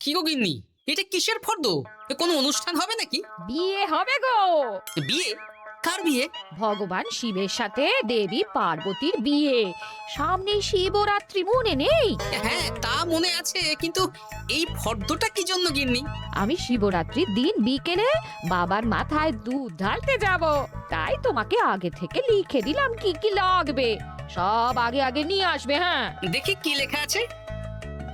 কি গো গিন্নি, এটা কিসের ফর্দ? কোনো অনুষ্ঠান হবে নাকি? বিয়ে হবে গো। বিয়ে? কার বিয়ে? ভগবান শিবের সাথে দেবী পার্বতীর বিয়ে। সামনেই শিবরাত্রি, মনে নেই? হ্যাঁ, তা মনে আছে, কিন্তু এই ফর্দটা কি জন্য গিন্নি? আমি শিবরাত্রির দিন বিকেলে বাবার মাথায় দুধ ঢালতে যাব, তাই তোমাকে আগে থেকে লিখে দিলাম কি কি লাগবে। সব আগে আগে নিয়ে আসবে। হ্যাঁ, দেখি কি লেখা আছে।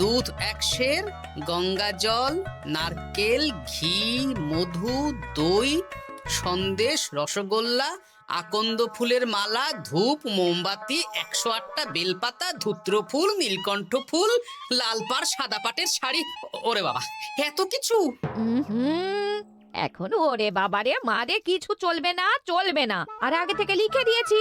দুধ 1 সের, গঙ্গা জল, নারকেল, ঘি, মধু, দই, সন্দেশ, রসগোল্লা, আকন্দ ফুলের মালা, ধূপ, মোমবাতি, 108টা বেলপাতা, ধূত্র ফুল, নীলকণ্ঠ ফুল, লাল পাড় সাদা পাটের শাড়ি। ওরে বাবা, এত কিছু! হুম, এখন ওরে বাবারে মারে কিছু চলবে না, চলবে না। আর আগে থেকে লিখে দিয়েছি,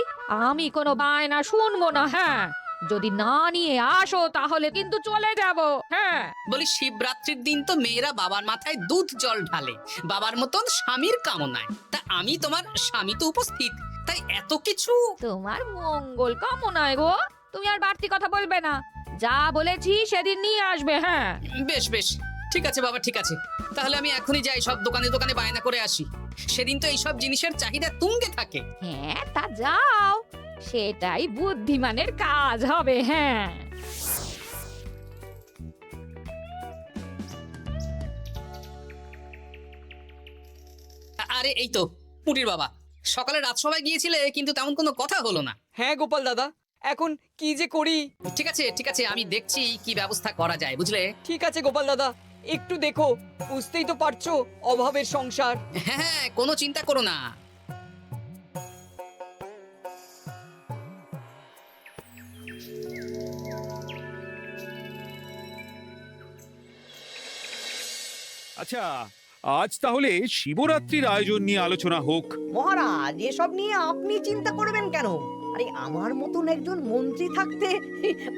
আমি কোনো বায়না শুনবো না। হ্যাঁ, যদি না নিয়ে আসো তাহলে কিন্তু চলে যাব। হ্যাঁ, বলি, শিবরাত্রির দিন তো মেয়েরা বাবার মাথায় দুধ জল ঢালে বাবার মতন স্বামীর কামনায়। তা আমি তোমার স্বামী তো উপস্থিত, তাই এত কিছু। তোমার মঙ্গল কামনায় গো। তুমি আর বাড়তি কথা বলবে না, যা বলেছি সেদিন নিয়ে আসবে। হ্যাঁ, বেশ বেশ, ঠিক আছে বাবা, ঠিক আছে। তাহলে আমি এখনই যাই, সব দোকানে দোকানে বায়না করে আসি। সেদিন তো এইসব জিনিসের চাহিদা তুঙ্গে থাকে। হ্যাঁ, তা যাও, সেটাই বুদ্ধিমানের কাজ হবে। হ্যাঁ, আরে এই তো পুটির বাবা, সকালে রাজসভায় গিয়েছিলে কিন্তু তেমন কোনো কথা হলো না। হ্যাঁ গোপাল দাদা, এখন কি যে করি। ঠিক আছে ঠিক আছে, আমি দেখছি কি ব্যবস্থা করা যায়, বুঝলে। ঠিক আছে গোপাল দাদা, একটু দেখো, বুঝতেই তো পারছো অভাবের সংসার। হ্যাঁ হ্যাঁ, কোনো চিন্তা করো না। আচ্ছা, আজ তাহলে শিবরাত্রির আয়োজন নিয়ে আলোচনা হোক। মহারাজ, এসব নিয়ে আপনি চিন্তা করবেন কেন? আরে আমার মতন একজন মন্ত্রী থাকতে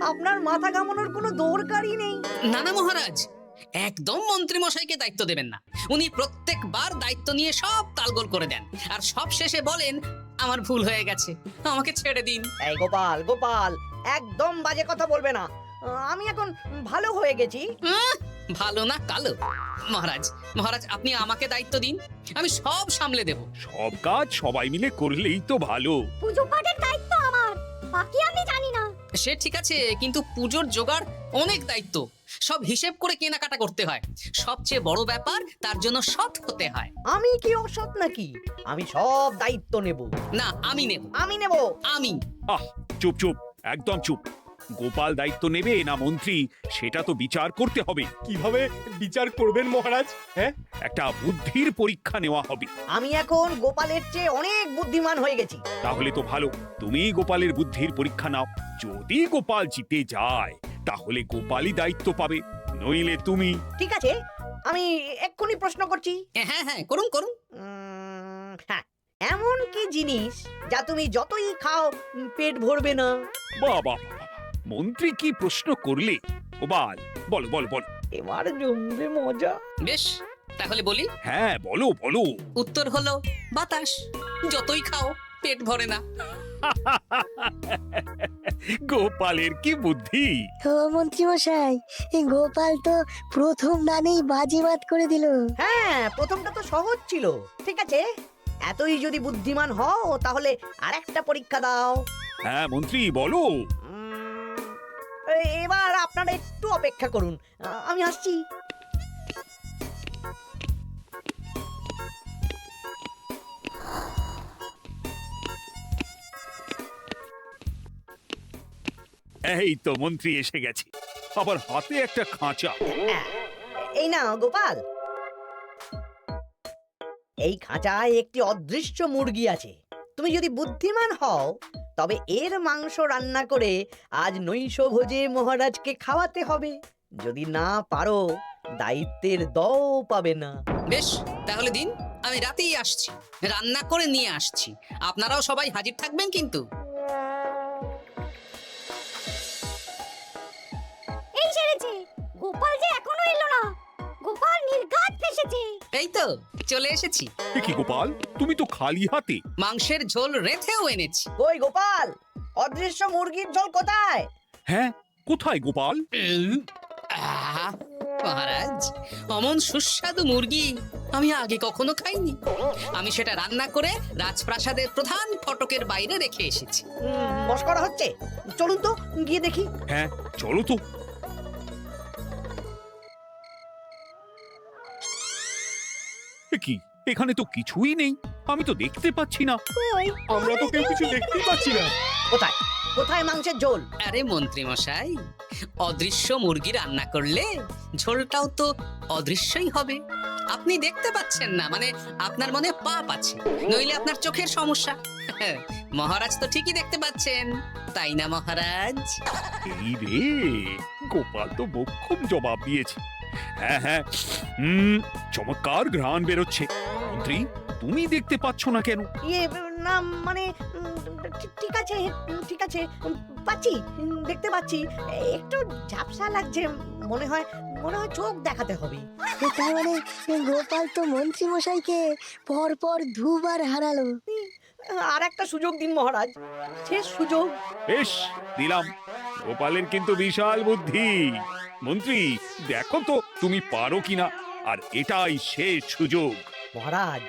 আপনার মাথা ঘামানোর কোনো দরকারই নেই। না না মহারাজ, একদম মন্ত্রী মশাইকে দায়িত্ব দেবেন না। উনি প্রত্যেকবার দায়িত্ব নিয়ে সব তালগোল করে দেন, আর সব শেষে বলেন আমার ভুল হয়ে গেছে, আমাকে ছেড়ে দিন। এই গোপাল গোপাল, একদম বাজে কথা বলবে না। আমি এখন ভালো হয়ে গেছি। ভালো না কালো? মহারাজ মহারাজ, আপনি আমাকে দায়িত্ব দিন, আমি সব সামলে দেব। সব কাজ সবাই মিলে করলেই তো ভালো। পুজো পাঠের দায়িত্ব আমার, বাকি আমি জানি না। সে ঠিক আছে, কিন্তু পুজোর জোগাড় অনেক দায়িত্ব, সব হিসেব করে কেনাকাটা করতে হয়। সবচেয়ে বড় ব্যাপার, তার জন্য সৎ হতে হয়। আমি কি অসৎ নাকি? আমি সব দায়িত্ব নেব। না, আমি নেব। আমি নেব। আমি। আহ, চুপ চুপ, একদম চুপ। গোপাল দায়িত্ব নেবে না মন্ত্রী, সেটা তো বিচার করতে হবে। কিভাবে বিচার করবেন মহারাজ? হ্যাঁ, একটা বুদ্ধির পরীক্ষা নেওয়া হবে। আমি এখন গোপালের চেয়ে অনেক বুদ্ধিমান হয়ে গেছি। তাহলে তো ভালো, তুমি গোপালের বুদ্ধির পরীক্ষা নাও। যদি গোপাল জিতে যায় তাহলে গোপালই দায়িত্ব পাবে, নইলে তুমি। ঠিক আছে, আমি এক্ষুনি প্রশ্ন করছি। হ্যাঁ হ্যাঁ, করুন করুন। হ্যাঁ, এমন কি জিনিস যা তুমি যতই খাও পেট ভরবে না? বাবা, মন্ত্রী কি প্রশ্ন করলে! গোপাল, বলো বলো বলো। এবার জমবে মজা। বেশ, তাহলে বলি। হ্যাঁ, বলো বলো। উত্তর হলো বাতাস। যতই খাও পেট ভরে না। গোপালের কি বুদ্ধি! ও মন্ত্রী মশাই, এই গোপাল তো প্রথম দানেই বাজিমাত করে দিল। হ্যাঁ, প্রথমটা তো সহজ ছিল। ঠিক আছে, এতই যদি বুদ্ধিমান হও তাহলে আরেকটা পরীক্ষা দাও। হ্যাঁ মন্ত্রী, বলো। এবার আপনারা একটু অপেক্ষা করুন, আমি আসছি। এই তো মন্ত্রী এসে গেছে, আবার হাতে একটা খাঁচা। এই নাও গোপাল, এই খাঁচায় একটি অদৃশ্য মুরগি আছে। তুমি যদি বুদ্ধিমান হও তবে এর মাংস রান্না করে আজ নৈশভোজে মহারাজকে খাওয়াতে হবে। যদি না পারো, দায়িত্বের দও পাবে না। বেশ, তাহলে দিন, আমি রাতেই আসছি, রান্না করে নিয়ে আসছি। আপনারাও সবাই হাজির থাকবেন কিন্তু। এই সেরেছে, গোপাল যে এখনো এলো না। গোপাল নির্ঘাত ফেসেছে। এই তো চলে এসেছি। এ কি গোপাল, তুমি তো খালি হাতে। মাংসের ঝোল রেঁধেও এনেছি। কই গোপাল, অদৃশ্য মুরগির ঝোল কোথায়? হ্যাঁ, কোথায় গোপাল? আহ, মহারাজ, অমন সুস্বাদু মুরগি আমি আগে কখনো খাইনি। আমি সেটা রান্না করে রাজপ্রাসাদের প্রধান ফটকের বাইরে রেখে এসেছি। মস্করা হচ্ছে, চলুন তো গিয়ে দেখি। হ্যাঁ চলো তো। এ কি, এখানে তো কিছুই নেই, আমি তো দেখতে পাচ্ছি না। আমরা তো কেউ কিছু দেখতেই পাচ্ছি না। কোথায় কোথায় মাংসের ঝোল? আরে মন্ত্রী মশাই, অদৃশ্য মুরগি রান্না করলে ঝোলটাও তো অদৃশ্যই হবে। আপনি দেখতে পাচ্ছেন না, মানে আপনার মনে পাপ আছে, নইলে আপনার চোখের সমস্যা। মহারাজ তো ঠিকই দেখতে পাচ্ছেন, তাই না মহারাজ? এই রে, গোপাল তো মোক্ষম জবাব দিয়েছে। হ্যাঁ হ্যাঁ, চমৎকার ঘ্রাণ বেরোচ্ছে। মন্ত্রী, তুমি দেখতে পাচ্ছ না কেন? ইয়ে না মানে ঠিক আছে ঠিক আছে, পাচ্ছি, দেখতে পাচ্ছি। একটু ঝাপসা লাগছে, মনে হয় চোখ দেখাতে হবে। তার মানে গোপাল তো মন্ত্রী মশাইকে পর পর দুবার হারালো। আর একটা সুযোগ দিন মহারাজ, শেষ সুযোগ। বেশ, দিলাম। গোপালের কিন্তু বিশাল বুদ্ধি। মন্ত্রী, দেখো তো তুমি পারো কিনা, আর এটাই শেষ সুযোগ। মহারাজ,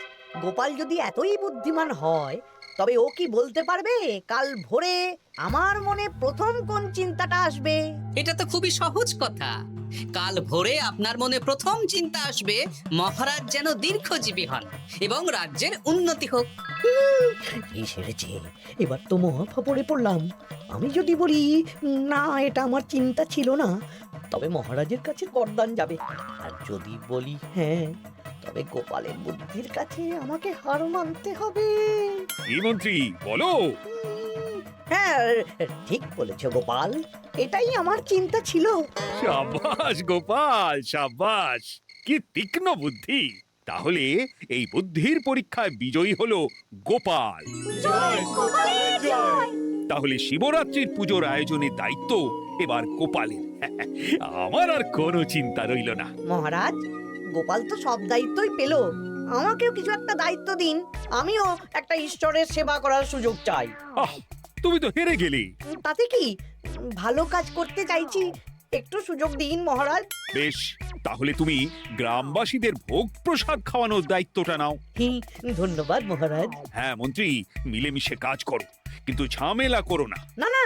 গোপাল যদি এতই বুদ্ধিমান হয়, তবে ও কি বলতে পারবে কাল ভোরে আমার মনে প্রথম কোন চিন্তাটা আসবে? এটা তো খুবই সহজ কথা। কাল ভোরে আপনার মনে প্রথম চিন্তা আসবে মহারাজ যেন দীর্ঘজীবী হন এবং রাজ্যের উন্নতি হোক। এই সেরেছে, এবার তো মহা ফাপড়ে পড়লাম। আমি যদি বলি না, এটা আমার চিন্তা ছিল না, তবে মহারাজের কাছে গর্দান যাবে। আর যদি বলি হ্যাঁ, তবে গোপালের বুদ্ধির কাছে আমাকে হার মানতে হবে। কি মন্ত্রী, বলো। হ্যাঁ, ঠিক বলেছ গোপাল, এটাই আমার চিন্তা ছিল। সাবাস গোপাল, সাবাস, কি তীক্ষ্ণ বুদ্ধি। তাহলে এই বুদ্ধির পরীক্ষায় বিজয়ী হলো গোপাল। জয় গোপালের জয়। তাহলে শিবরাত্রির পুজোর আয়োজনের দায়িত্ব এবার গোপালের। আমার আর কোনো চিন্তা রইল না। মহারাজ, গোপাল তো সব দায়িত্বই পেল, আমাকেও কিছু একটা দায়িত্ব দিন। আমিও একটা ঈশ্বরের সেবা করার সুযোগ চাই। আহ, তুমি তো হেরে গেলে। তাতে কি, ভালো কাজ করতে চাইছি, একটু সুযোগ দিন মহারাজ। বেশ, তাহলে তুমি গ্রামবাসীদের ভোগ প্রসাদ খাওয়ানোর দায়িত্বটা নাও। ধন্যবাদ মহারাজ। হ্যাঁ মন্ত্রী, মিলেমিশে কাজ করো, কিন্তু ঝামেলা করো না। না না,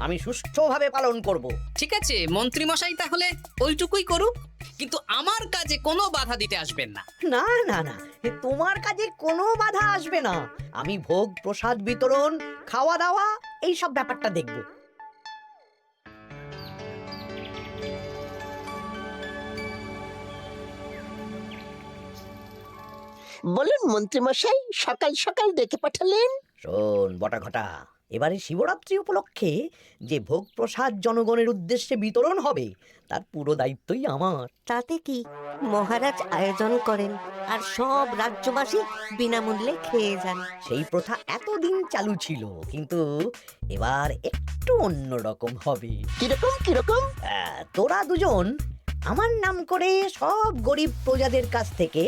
আমি সুষ্ঠুভাবে পালন করব। ঠিক আছে মন্ত্রী মশাই, তাহলে ওইটুকুই করুক, কিন্তু আমার কাজে কোনো বাধা দিতে আসবেন না। না না না, তোমার কাজে কোনো বাধা আসবে না। আমি ভোগ প্রসাদ বিতরণ, খাওয়া দাওয়া, এই সব ব্যাপারটা দেখব। বলুন মন্ত্রীমশাই, সকাল সকাল ডেকে পাঠালেন। শোন বটা ঘটা, এবারে শিবরাত্রি উপলক্ষে যে ভোগ প্রসাদ জনগণের উদ্দেশ্যে বিতরণ হবে, তার পুরো দায়িত্বই আমার। তাতে কি, মহারাজ আয়োজন করেন আর সব রাজ্যবাসী বিনামূল্যে খেয়ে যান। সেই প্রথা এতদিন চালু ছিল, কিন্তু এবার একটু অন্যরকম হবে। কিরকম কিরকম? তোরা দুজন আমার নাম করে সব গরিব প্রজাদের কাছ থেকে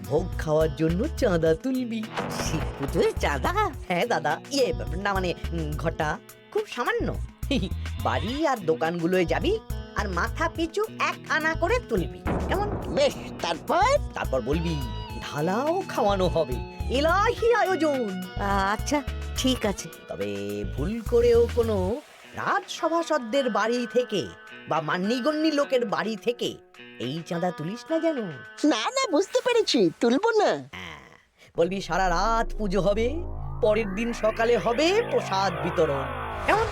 ভোগ খাওয়ার জন্য চাঁদা তুলবি। শিব পুজোয় চাঁদা? হ্যাঁ দাদা, ইয়ে না মানে ঘটা, খুব সামান্য। বাড়ি আর দোকানগুলোয় যাবি আর মাথা পিছু 1 আনা করে তুলবি, কেমন? বেশ, তারপর বলবি ঢালাও খাওয়ানো হবে, এলাহি আয়োজন। আচ্ছা ঠিক আছে। তবে ভুল করেও কোনো রাজসভাসদদের বাড়ি থেকে বা মান্যিগণ্যি লোকের বাড়ি থেকে এই চাঁদা তুলিস না যেন। না না, বুঝতে পেরেছি, তুলবো না। বলবি সারা রাত পুজো হবে, পরের দিন সকালে হবে প্রসাদ বিতরণ, কেমন?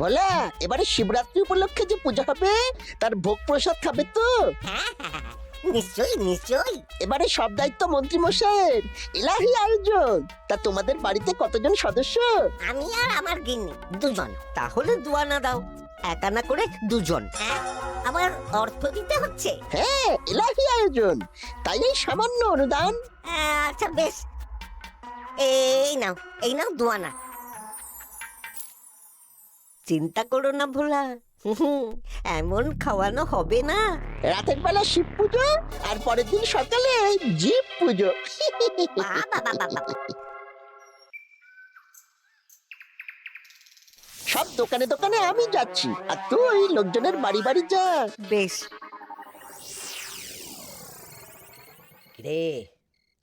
বলা, এবারে শিবরাত্রি উপলক্ষে যে পূজা হবে তার ভোগ প্রসাদ খাবে তো? নিশ্চয়ই নিশ্চয়ই। এবারে সব দায়িত্ব মন্ত্রী মশাইয়ের, এলাহি আয়োজন। তা তোমাদের বাড়িতে কতজন সদস্য? আমি আর আমার গিন্নি 2 জন। তাহলে 2 আনা দাও, 1 আনা করে 2 জন। আবার অর্থ দিতে হচ্ছে? হ্যাঁ, এলাহি আয়োজন, তাই এই সামান্য অনুদান। আচ্ছা বেশ, এই নাও 2 আনা। চিন্তা করো না ভোলা, এমন খাওয়ানো হবে না। রাতের বেলা শিব পুজো আর পরের দিন সকালে জীব পুজো। বাবা বাবা বাবা। সব দোকানে দোকানে আমি যাচ্ছি, আর তুই লোকজনের বাড়ি বাড়ি যা। বেশ। রে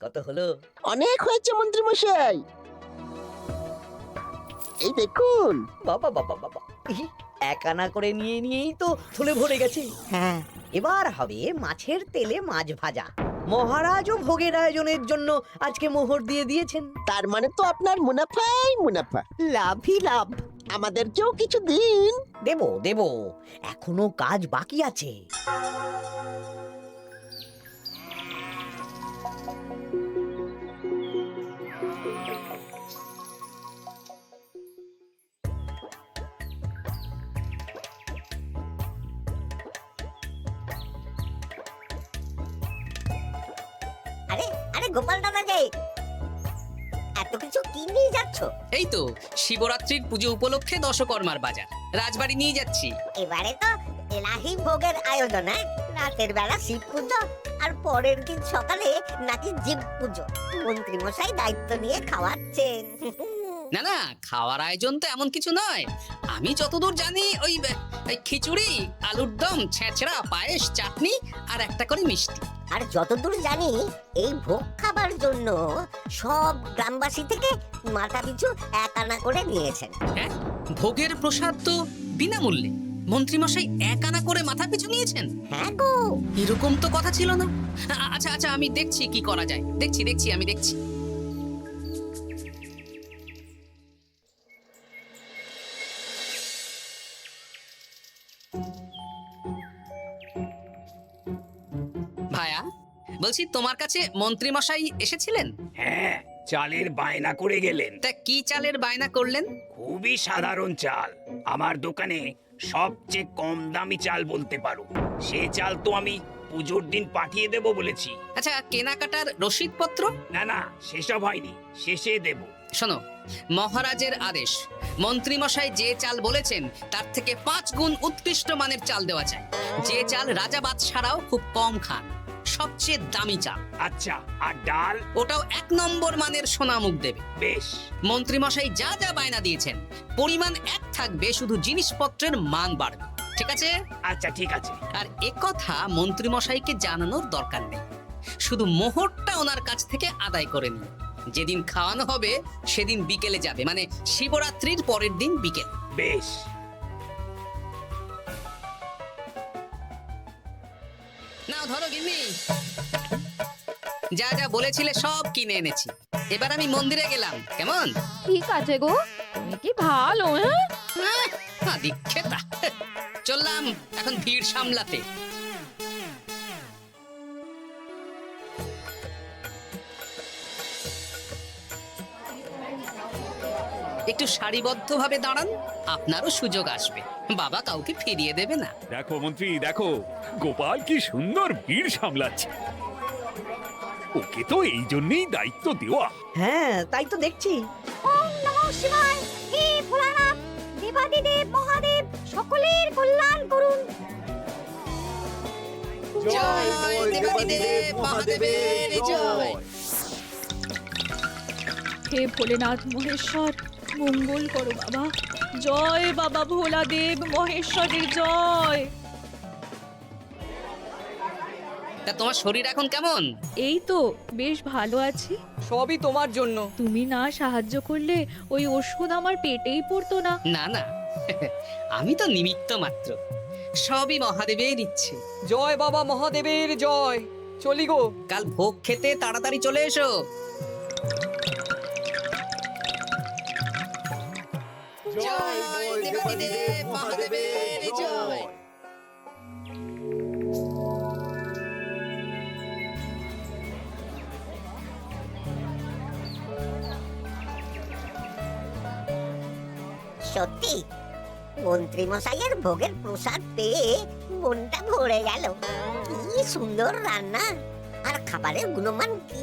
কত হলো? অনেক হয়েছে মন্ত্রী মশাই, এই দেখুন। বাবা বাবা বাবা, ইহি, এক আনা করে নিয়ে নিয়েই তো থলে ভরে গেছে। হ্যাঁ, এবার হবে মাছের তেলে মাছ ভাজা। মহারাজও ভোগের আয়োজনের জন্য আজকে মোহর দিয়ে দিয়েছেন। তার মানে তো আপনার মুনাফাই মুনাফা, লাভই লাভ। আমাদেরকেও কিছু দিন। দেব দেব, এখনো কাজ বাকি আছে। আরে আরে গোপাল দাদা যে এত কিছু কি নিয়ে যাচ্ছ? এই তো শিবরাত্রির পুজো উপলক্ষে দশকর্মার বাজার রাজবাড়ি নিয়ে যাচ্ছি। এবারে তো এলাহি ভোগের আয়োজন, হ্যাঁ? রাতের বেলা শিব পুজো, আর পরের দিন সকালে নাকি জীব পুজো। মন্ত্রী মশাই দায়িত্ব নিয়ে খাওয়াচ্ছেন। না না, খাওয়ার আয়োজন তো এমন কিছু নয়। আমি যতদূর জানি ওই খিচুড়ি, আলুর দম, ছেঁচড়া, পায়েস, চাটনি আর একটা করে মিষ্টি। আর যতদূর জানি এই ভোগ খাবার জন্য সব গ্রামবাসী থেকে মাথা পিছু 1 আনা করে নিয়েছেন। হ্যাঁ, ভোগের প্রসাদ তো বিনামূল্যে। মন্ত্রীমশাই 1 আনা করে মাথা পিছু নিয়েছেন? হ্যাঁ গো, এরকম তো কথা ছিল না। আচ্ছা আচ্ছা, আমি দেখছি কি করা যায়। দেখছি আমি দেখছি। ভায়া, বলছি তোমার কাছে মন্ত্রীমশাই এসেছিলেন? হ্যাঁ, চালের বায়না করে গেলেন। তা কি চালের বায়না করলেন? খুবই সাধারণ চাল, আমার দোকানে সবচেয়ে কম দামি চাল বলতে পারো। সে চাল তো আমি পুজোর দিন পাঠিয়ে দেব বলেছি। আচ্ছা, কেনাকাটার রসিদপত্র? না না, সেসব হয়নি, শেষে দেব। শোনো, মহারাজের আদেশ, মন্ত্রীমশাই যে চাল বলেছেন তার থেকে 5 গুণ উৎকৃষ্ট মানের চাল দেওয়া চাই। যে চাল রাজা বাদশারাও খুব কম খান, সবচেয়ে দামি চাল। আচ্ছা, আর ডাল? ওটাও 1 নম্বর মানের সোনামুখ দেবে। বেশ। মন্ত্রীমশাই যা যা বায়না দিয়েছেন পরিমাণ এক থাকবে, শুধু জিনিসপত্রের মান বাড়বে। ঠিক আছে? আচ্ছা ঠিক আছে। আর একথা মন্ত্রীমশাইকে জানানোর দরকার নেই, শুধু মোহরটা ওনার কাছ থেকে আদায় করে নিন। যেদিন খাওয়ানো হবে সেদিন বিকেলে যাবে, মানে শিবরাত্রির পরের দিন বিকেল। বেশ। নাও ধরো গিন্নি, যা যা বলেছিলে সব কিনে এনেছি। এবার আমি মন্দিরে গেলাম, কেমন? ঠিক আছে গো, তুমি কি ভালো, হ্যাঁ? দীক্ষেতা। চললাম এখন ভিড় সামলাতে। একটু সারিবদ্ধভাবে দাঁড়ান, আপনারও সুযোগ আসবে। বাবা কাউকে ফিরিয়ে দেবে না। দেখো মন্ত্রী, দেখো গোপাল কি সুন্দর ভিড় সামলাচ্ছে। ওকে তো এই জন্যই দায়িত্ব দেওয়া। হ্যাঁ, তাই তো দেখছি। ওম নমঃ শিবায়। হে ভোলানাথ, দেবাদিদেব মহাদেব সকলের কল্যাণ করুন। জয় দেবাদিদেব মহাদেবের জয়। হে ভোলেনাথ মহেশ্বর, মঙ্গল করো বাবা। জয় বাবা ভোলাদেব মহেশ্বরের জয়। তা তোমার শরীর এখন কেমন? এই তো বেশ ভালো আছি। সবই তোমার জন্য। তুমি না সাহায্য করলে ওই ওষুধ আমার পেটেই পড়তো না। না না, আমি তো নিমিত্ত মাত্র, সবই মহাদেবের ইচ্ছে। জয় বাবা মহাদেবের জয়। চলি গো। কাল ভোগ খেতে তাড়াতাড়ি চলে এসো। জয় দেবাদিদেব মহাদেবের জয়। সত্যি মন্ত্রী মশাইয়ের ভোগের প্রসাদ পেয়ে মনটা ভরে গেল। কি সুন্দর রান্না, আর খাবারের গুণমান কি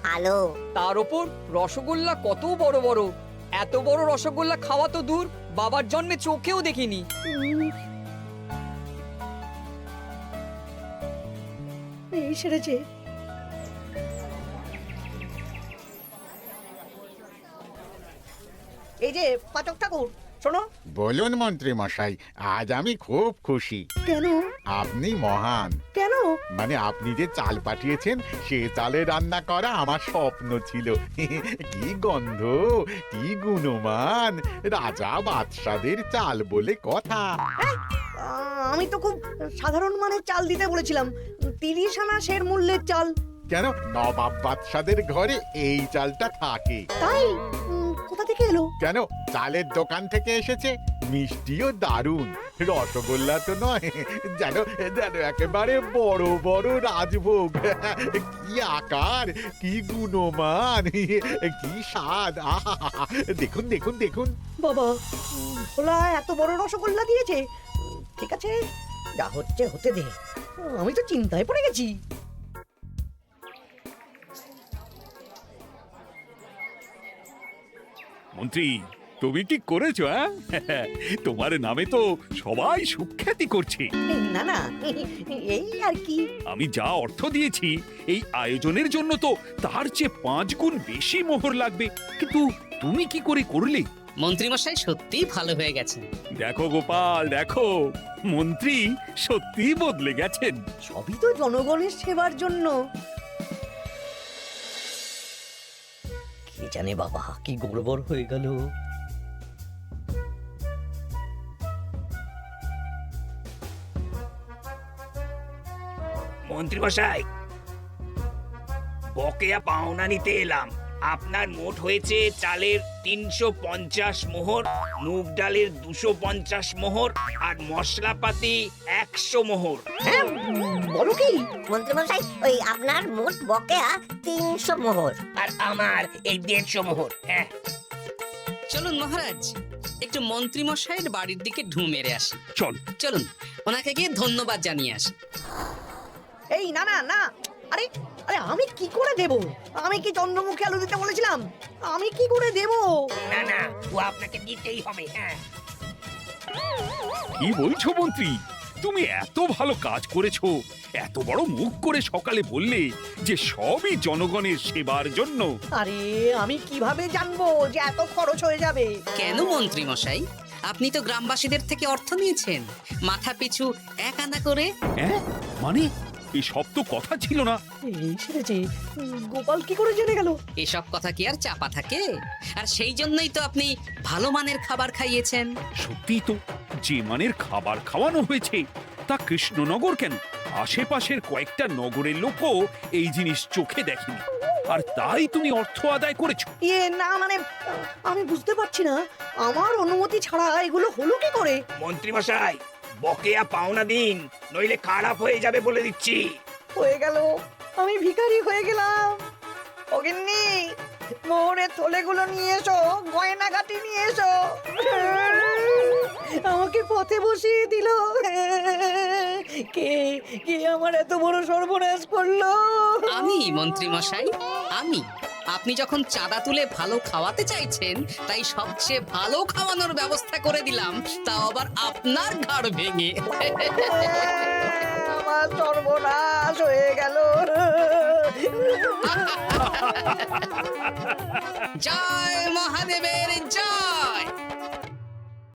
ভালো। তার উপর রসগোল্লা কত বড় বড়। এত বড় রসগোল্লা খাওয়া তো দূর, বাবার জন্মে চোখেও দেখিনি। এই সেরেছে। এই যে পাচক ঠাকুর, শোনো। বলুন মন্ত্রী মশাই, আজ আমি খুব খুশি। কেন? আপনি মহান। কেন? মানে আপনি যে চাল পাঠিয়েছেন সে চালে রান্না করা আমার স্বপ্ন ছিল। কি গন্ধ, কি গুণমান, রাজা বাদশাদের চাল বলে কথা। আমি তো খুব সাধারণ মানের চাল দিতে বলেছিলাম, 30 আনা সের মূল্যের চাল। কেন, নবাব বাদশাদের ঘরে এই চালটা থাকে। তাই? কোথা থেকে এলো? কেন, চালের দোকান থেকে এসেছে। মিষ্টিও দারুণ, রসগোল্লা তো নয়, যেন যেন একেবারে বড় বড় রাজভোগ। কি আকার, কি গুণমান, কি স্বাদ। আহা, দেখুন দেখুন দেখুন। বাবা, ভোলা এত বড় রসগোল্লা দিয়েছে। ঠিক আছে, যা হচ্ছে হতে দে। আমি তো চিন্তায় পড়ে গেছি। মন্ত্রী, তুমি কি করেছো? তোমার নামে তো সবাই সুখ্যাতি করছে। না না, এই আর কি। আমি যা অর্থ দিয়েছি এই আয়োজনের জন্য তো তার চেয়ে 5 গুণ বেশি মোহর লাগবে, কিন্তু তুমি কি করে করলে? মন্ত্রীমশাই সত্যিই ভালো হয়ে গেছেন। দেখো গোপাল, দেখো মন্ত্রী সত্যিই বদলে গেছেন। সবই তো জনগণের সেবার জন্য। কে জানে বাবা, কি গড়বড় হয়ে গেল। মন্ত্রী মশাই, বকেয়া পাওনা নিতে এলাম। আপনার মোট হয়েছে চালের 350 মোহর, মুগ ডালের 250 মোহর, আর মশলাপাতি 100 মোহর। বলো কি? মন্ত্রীমশাই, ওই আপনার মোট বকেয়া 300 মোহর। আর আমার এই 150 মোহর। হ্যাঁ, চলুন মহারাজ, একটু মন্ত্রীমশাইয়ের বাড়ির দিকে ঢু মেরে আসি। চল। চলুন, ওনাকে গিয়ে ধন্যবাদ জানিয়ে আসি। এই না না না, আরে আরে আমি কি করে দেব? আমি কি চন্দ্রমুখী আলু দিতে বলেছিলাম? আমি কি করে দেব? না না, ও আপনাকে দিতেই হবে। হ্যাঁ, কি বলছো মন্ত্রী? তুমি এত ভালো কাজ করেছো, এত বড় মুখ করে সকালে বললে যে সবই জনগণের সেবার জন্য। আরে আমি কিভাবে জানবো যে এত খরচ হয়ে যাবে? কেন মন্ত্রীমশাই, আপনি তো গ্রামবাসীদের থেকে অর্থ নিয়েছেন, মাথা পিছু 1 আনা করে। মানে এসব তো কথা ছিল না। এই ছেড়েছে, গোপাল কি করে জেনে গেল? এসব কথা কি আর চাপা থাকে? আর সেই জন্যই তো আপনি ভালো মানের খাবার খাইয়েছেন। সত্যি তো, যে মানের খাবার খাওয়ানো হয়েছে তা কৃষ্ণনগর কেন, আশেপাশের কয়েকটা নগরের লোকও এই জিনিস চোখে দেখেনি, আর তাই তুমি অর্থ আদায় করেছো। না মানে, আমি বুঝতে পারছি না, আমার অনুমতি ছাড়া এগুলো হলো কি করে? মন্ত্রী মশাই, বকেয়া পাওনা দিন, নইলে খারাপ হয়ে যাবে বলে দিচ্ছি। হয়ে গেল, আমি ভিখারি হয়ে গেলাম। অগিন্নি, মোহরের থলেগুলো নিয়ে এসো, গয়নাগাটি নিয়ে এসো। আমাকে পথে বসিয়ে দিল। কে কে আমার এত বড় সর্বনাশ করলো? আমি মন্ত্রীমশাই, আমি। আপনি যখন চাঁদা তুলে ভালো খাওয়াতে চাইছেন, তাই সবচেয়ে ভালো খাওয়ানোর ব্যবস্থা করে দিলাম, তাও আবার আপনার ঘাড় ভেঙে। আমার সর্বনাশ হয়ে গেল। জয় মহাদেবের জয়।